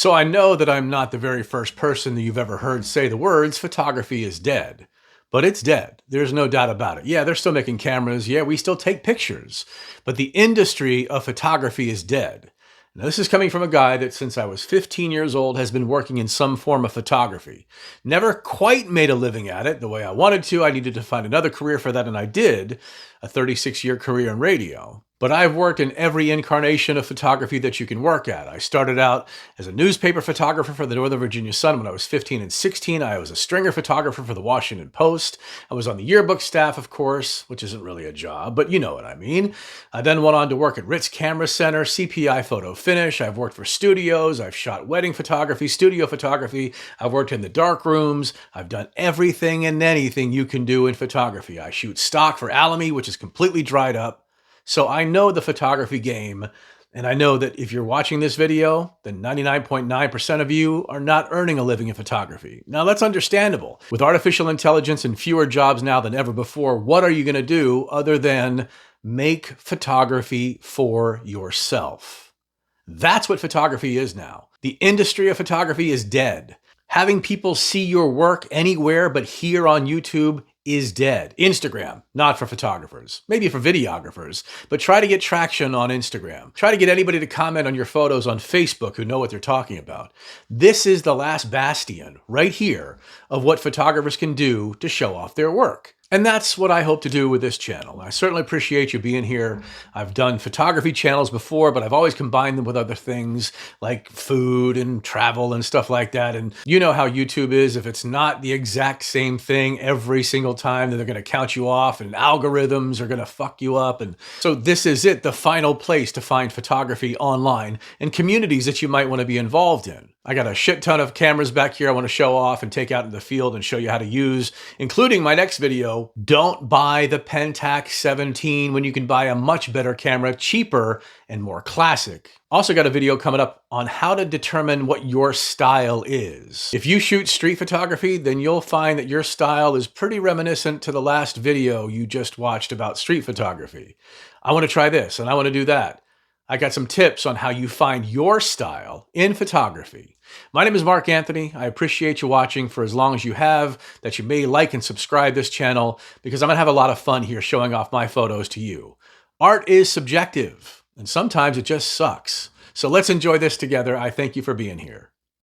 So I know that I'm not the very first person that you've ever heard say the words, photography is dead. But it's dead. There's no doubt about it. Yeah, they're still making cameras. Yeah, we still take pictures. But the industry of photography is dead. Now, this is coming from a guy that since I was 15 years old has been working in some form of photography. Never quite made a living at it the way I wanted to. I needed to find another career for that, and I did. A 36-year career in radio. But I've worked in every incarnation of photography that you can work at. I started out as a newspaper photographer for the Northern Virginia Sun when I was 15 and 16. I was a stringer photographer for the Washington Post. I was on the yearbook staff, of course, which isn't really a job, but you know what I mean. I then went on to work at Ritz Camera Center, CPI Photo Finish. I've worked for studios. I've shot wedding photography, studio photography. I've worked in the dark rooms. I've done everything and anything you can do in photography. I shoot stock for Alamy, which is completely dried up. So I know the photography game, and I know that if you're watching this video, then 99.9% of you are not earning a living in photography. Now that's understandable. With artificial intelligence and fewer jobs now than ever before, what are you going to do other than make photography for yourself? That's what photography is now. The industry of photography is dead. Having people see your work anywhere but here on YouTube is dead. Instagram, not for photographers, maybe for videographers, but try to get traction on Instagram. Try to get anybody to comment on your photos on Facebook who know what they're talking about. This is the last bastion right here of what photographers can do to show off their work. And that's what I hope to do with this channel. I certainly appreciate you being here. I've done photography channels before, but I've always combined them with other things like food and travel and stuff like that. And you know how YouTube is. If it's not the exact same thing every single time, then they're going to count you off and algorithms are going to fuck you up. And so this is it, the final place to find photography online and communities that you might want to be involved in. I got a shit ton of cameras back here I want to show off and take out in the field and show you how to use, including my next video. Don't buy the Pentax 17 when you can buy a much better camera, cheaper and more classic. Also got a video coming up on how to determine what your style is. If you shoot street photography, then you'll find that your style is pretty reminiscent to the last video you just watched about street photography. I want to try this and I want to do that. I got some tips on how you find your style in photography. My name is Mark Anthony. I appreciate you watching for as long as you have, that you may like and subscribe this channel, because I'm going to have a lot of fun here showing off my photos to you. Art is subjective, and sometimes it just sucks. So let's enjoy this together. I thank you for being here.